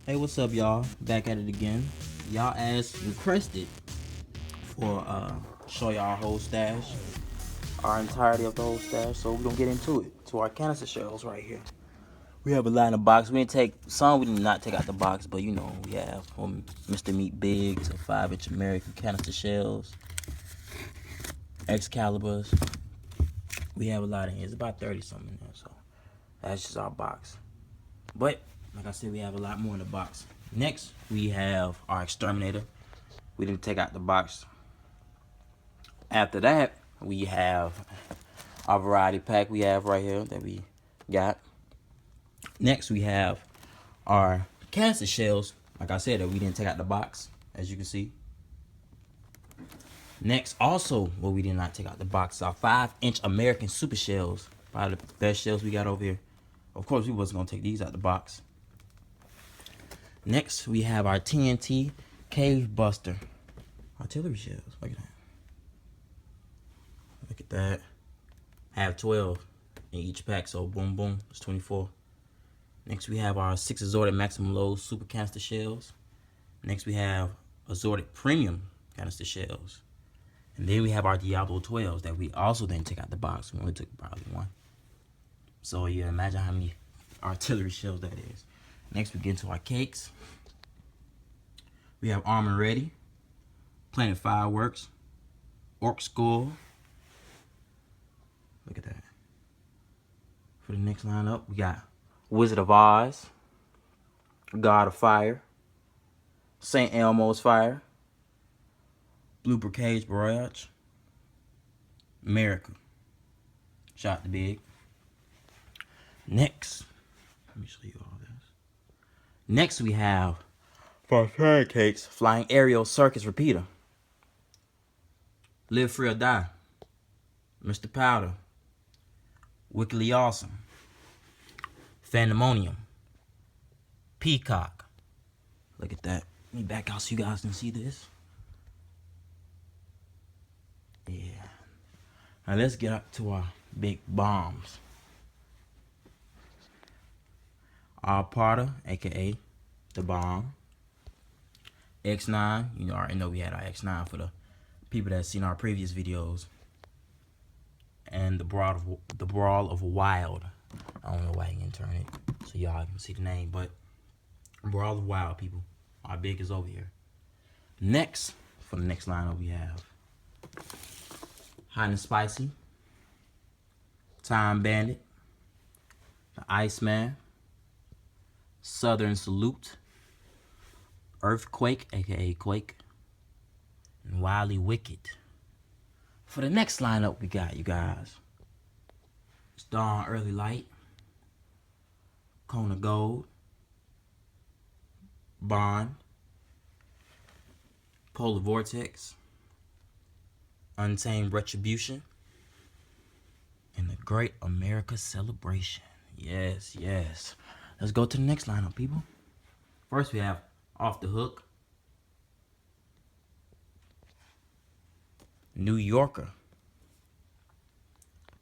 Hey, what's up, y'all? Back at it again. Y'all asked requested for show y'all our whole stash, our entirety of the whole stash. So we're gonna get into it. To our canister shells right here. We have a lot in the box. We didn't take some. We did not take out the box, but you know we have from Mr. Meat Big to 5-inch American canister shells, Excaliburs. We have a lot in here. It's about 30 something in there. So that's just our box. But like I said, we have a lot more in the box. Next, we have our exterminator. We didn't take out the box. After that, we have our variety pack we have right here that we got. Next, we have our canister shells. Like I said, that we didn't take out the box, as you can see. Next, also, what we did not take out the box, our 5-inch American Super Shells. Probably the best shells we got over here. Of course, we wasn't gonna take these out the box. Next, we have our TNT Cave Buster artillery shells. Look at that. Look at that. Have 12 in each pack, so boom, boom, it's 24. Next, we have our 6 assorted maximum load super canister shells. Next, we have assorted premium canister shells. And then we have our Diablo 12s that we also didn't take out the box. We only took probably one. So yeah, imagine how many artillery shells that is. Next, we get into our cakes. We have Armor Ready, Planet Fireworks, Orc Skull. Look at that. For the next lineup, we got Wizard of Oz, God of Fire, St. Elmo's Fire, Blooper Cage Barrage, America. Shot the Big. Next, let me show you all this. Next, we have for pancakes, Flying Aerial Circus Repeater, Live Free or Die, Mr. Powder, Wickedly Awesome, Pandemonium, Peacock. Look at that. Let me back out so you guys can see this. Yeah. Now let's get up to our big bombs. Our Potter, aka the bomb. X9, you know, I already know we had our X9 for the people that seen our previous videos. And the Brawl of Wild. I don't know why you didn't turn it so y'all can see the name, but Brawl of Wild, people. Our big is over here. Next, for the next lineup, we have Hot and Spicy, Time Bandit, the Iceman, Southern Salute, Earthquake, aka Quake, and Wily Wicked. For the next lineup, we got, you guys, it's Dawn Early Light, Kona Gold, Bond, Polar Vortex, Untamed Retribution, and the Great America Celebration. Yes, yes. Let's go to the next lineup, people. First, we have Off the Hook, New Yorker,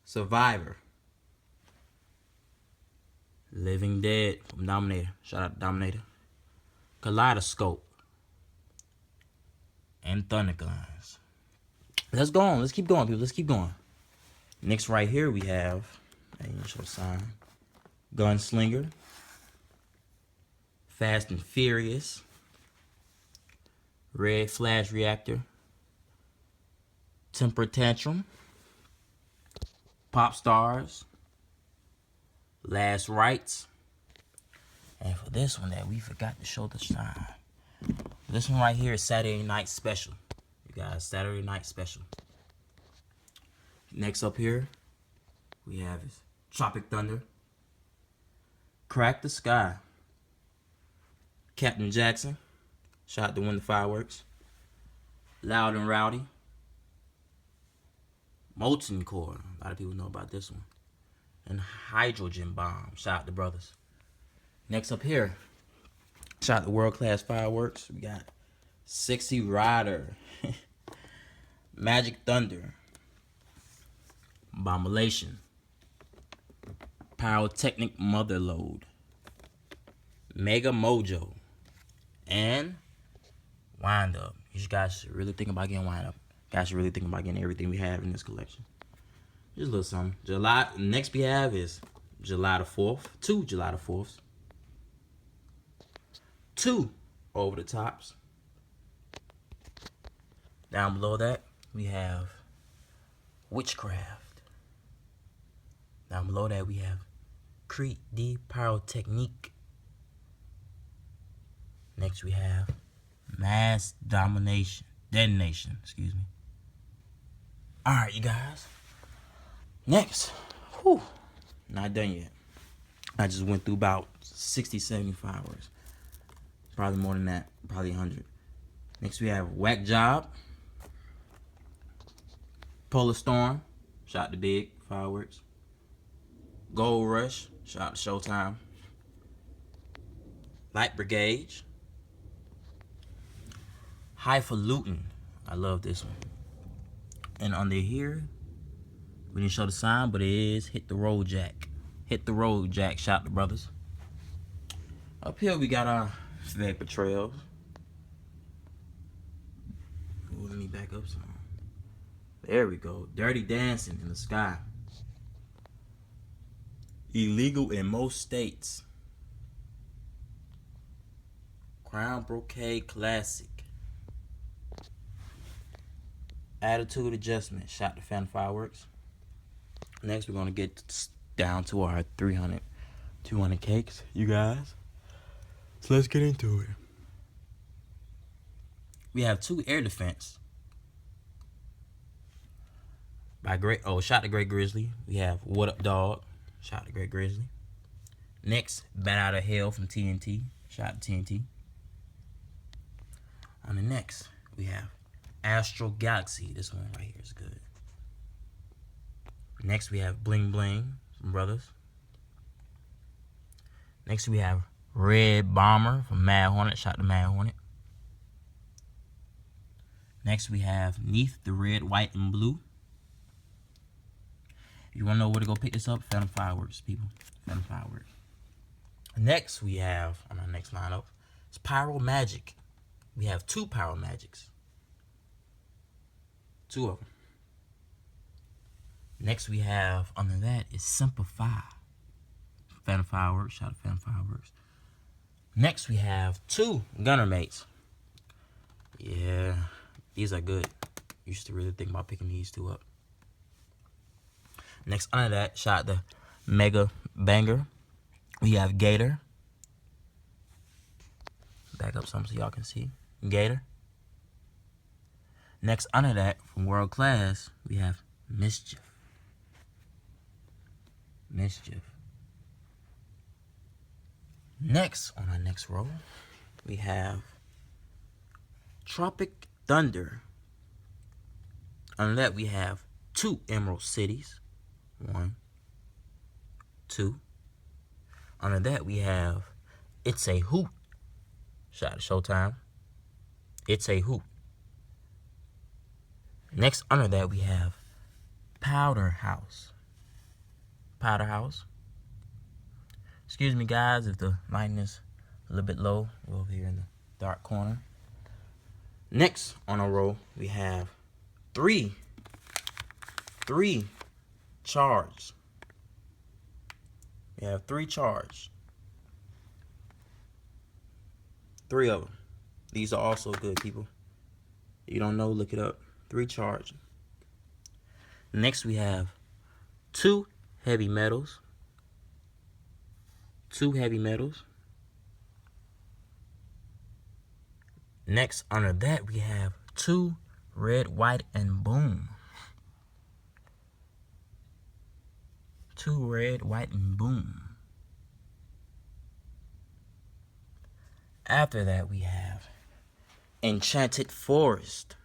Survivor, Living Dead from Dominator. Shout out to Dominator. Kaleidoscope, and Thunderguns. Let's go on. Let's keep going, people. Let's keep going. Next, right here, we have, show sign, Gunslinger, Fast and Furious, Red Flash Reactor, Temper Tantrum, Pop Stars, Last Rites, and for this one that we forgot to show the sign, this one right here is Saturday Night Special. You guys, Saturday Night Special. Next up here, we have Tropic Thunder, Crack the Sky, Captain Jackson, shout out to Win the Fireworks, Loud and Rowdy, Molten Core, a lot of people know about this one, and Hydrogen Bomb, shout out to brothers. Next up here, shout out to World Class Fireworks, we got Sexy Rider, Magic Thunder, Bombilation, Pyrotechnic Motherload, Mega Mojo, and wind up. You guys should really think about getting wind up. Guys should really think about getting everything we have in this collection. Just a little something. July. Next we have is July the 4th. 2 July the 4ths. 2 over the tops. Down below that, we have Witchcraft. Down below that, we have Creed D Pyrotechnique. Next, we have Mass Detonation, excuse me. Alright, you guys. Next. Whew. Not done yet. I just went through about 60, 70 fireworks. Probably more than that. Probably 100. Next, we have Whack Job. Polar Storm. Shot the Big fireworks. Gold Rush. Shot to Showtime. Light Brigade. Highfalutin. I love this one. And under here, we didn't show the sign, but it is Hit the Road Jack. Hit the Road Jack. Shout the brothers. Up here, we got our Vapor Trails. Ooh, let me back up some. There we go. Dirty Dancing in the Sky. Illegal in most states. Crown Brocade Classic. Attitude Adjustment. Shot the Fan Fireworks. Next, we're going to get down to our 300, 200 cakes, you guys. So let's get into it. We have 2 Air Defense. Shot the Great Grizzly. We have What Up Dog. Shot the Great Grizzly. Next, Bat Out of Hell from TNT. Shot TNT. On the next, we have Astral Galaxy. This one right here is good. Next, we have Bling Bling from Brothers. Next, we have Red Bomber from Mad Hornet. Shot the Mad Hornet. Next, we have Neath the Red, White, and Blue. If you want to know where to go pick this up, Phantom Fireworks, people. Phantom Fireworks. Next, we have, on our next lineup, it's Pyro Magic. We have 2 Pyro Magics. 2 of them. Next, we have, under that, is Simplify. Phantom Fireworks. Shout out to Phantom Fireworks. Next, we have 2 Gunner Mates. Yeah, these are good. You should really think about picking these 2 up. Next, under that, shot the Mega Banger. We have Gator. Back up some so y'all can see. Gator. Next, under that, from World Class, we have Mischief. Next, on our next row, we have Tropic Thunder. Under that, we have 2 Emerald Cities. 1, 2. Under that, we have It's a Hoot. Shout out to Showtime. It's a Hoot. Next, under that, we have Powder House. Excuse me, guys, if the lighting is a little bit low. We're over here in the dark corner. Next on our row, we have 3 Charge. We have 3 Charge. 3 of them. These are also good, people. You don't know, look it up. 3 Charge. Next, we have 2 Heavy Metals. 2 Heavy Metals. Next, under that, we have 2 Red, White, and Boom. 2 Red, White, and Boom. After that, we have Enchanted Forest.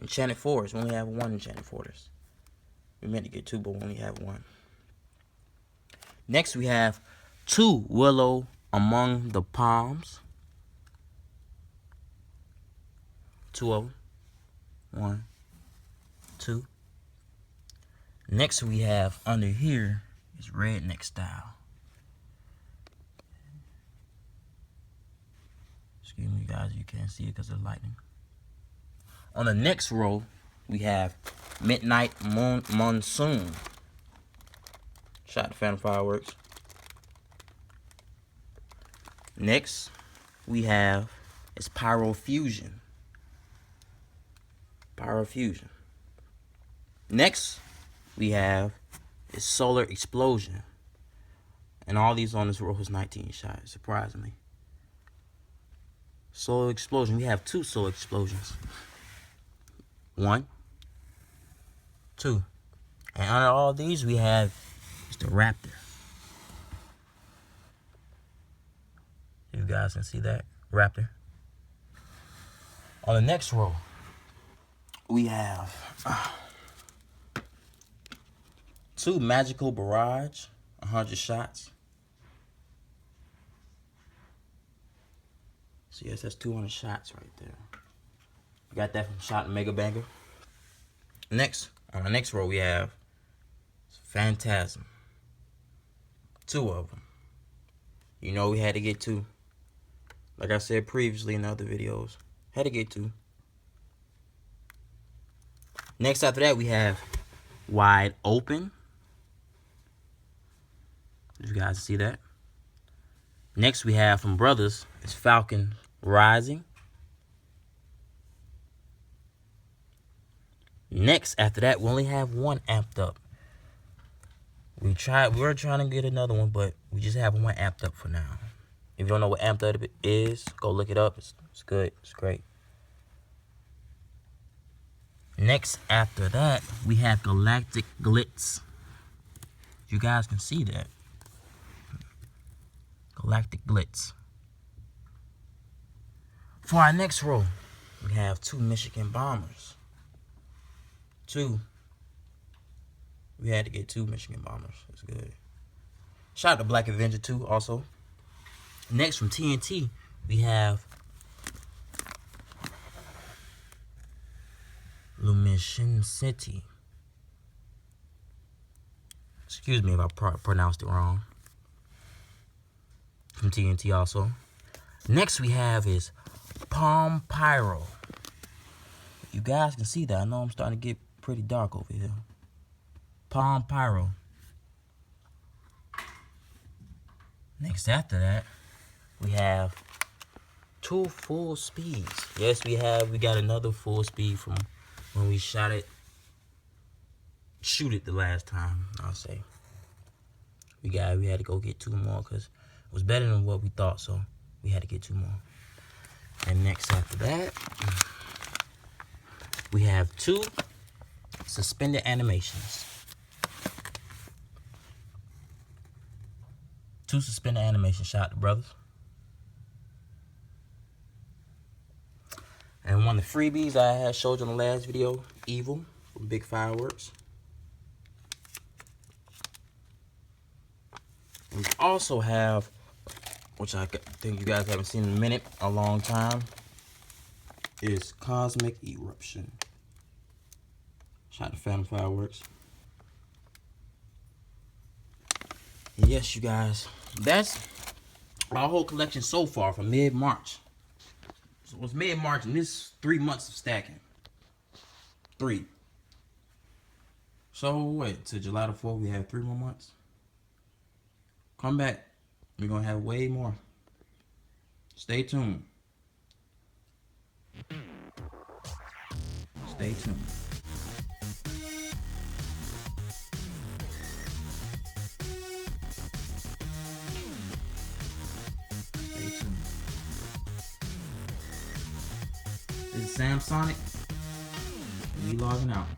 Enchanted Forest. We only have 1 Enchanted Forest. We meant to get 2, but we only have 1. Next, we have 2 Willow Among the Palms. 2 of them. 1, 2. Next, we have under here is Redneck Style. Excuse me, guys, you can't see it because of lightning. On the next row, we have Midnight Monsoon. Shot the Phantom Fireworks. Next, we have is Pyro Fusion. Pyro Fusion. Next, we have is Solar Explosion. And all these on this row is 19 shots, surprisingly. Solar Explosion. We have 2 Solar Explosions. 1, 2. And under all these, we have is the Raptor. You guys can see that Raptor. On the next row, we have 2 Magical Barrage, 100 shots. So yes, that's 200 shots right there. We got that from Shot Mega Banger. Next, on the next row, we have Phantasm. 2 of them. You know we had to get 2. Like I said previously in other videos, had to get 2. Next after that, we have Wide Open. You guys see that? Next we have from Brothers, it's Falcon Rising. Next after that, we only have 1 amped up. We were trying to get another one, but we just have 1 amped up for now. If you don't know what amped up is, go look it up. It's good. It's great. Next after that, we have Galactic Glitz. You guys can see that. Galactic Glitz. For our next row, we have 2 Michigan Bombers. 2. We had to get 2 Michigan Bombers. That's good. Shout out to Black Avenger 2 also. Next from TNT, we have Luminescence. Excuse me if I pronounced it wrong. From TNT also. Next we have is Palm Pyro. You guys can see that. I know I'm starting to get pretty dark over here. Palm Pyro. Next after that, we have 2 full speeds. Yes, we got another full speed from when we shoot it the last time, I'll say. We had to go get 2 more because it was better than what we thought, so we had to get 2 more. And next after that, we have 2 suspended animations. 2 suspended animations. Shot the Brothers. And one of the freebies I had showed you in the last video, Evil from Big Fireworks. We also have, which I think you guys haven't seen in a minute, a long time, is Cosmic Eruption. Shout out to Phantom Fireworks. And yes, you guys, that's our whole collection so far from mid-March. So it's mid-March and this 3 months of stacking. 3. So wait, to July the 4th, we have 3 more months. Come back. We're going to have way more. Stay tuned. Stay tuned. Stay tuned. This is Sam Sonic. We logging out.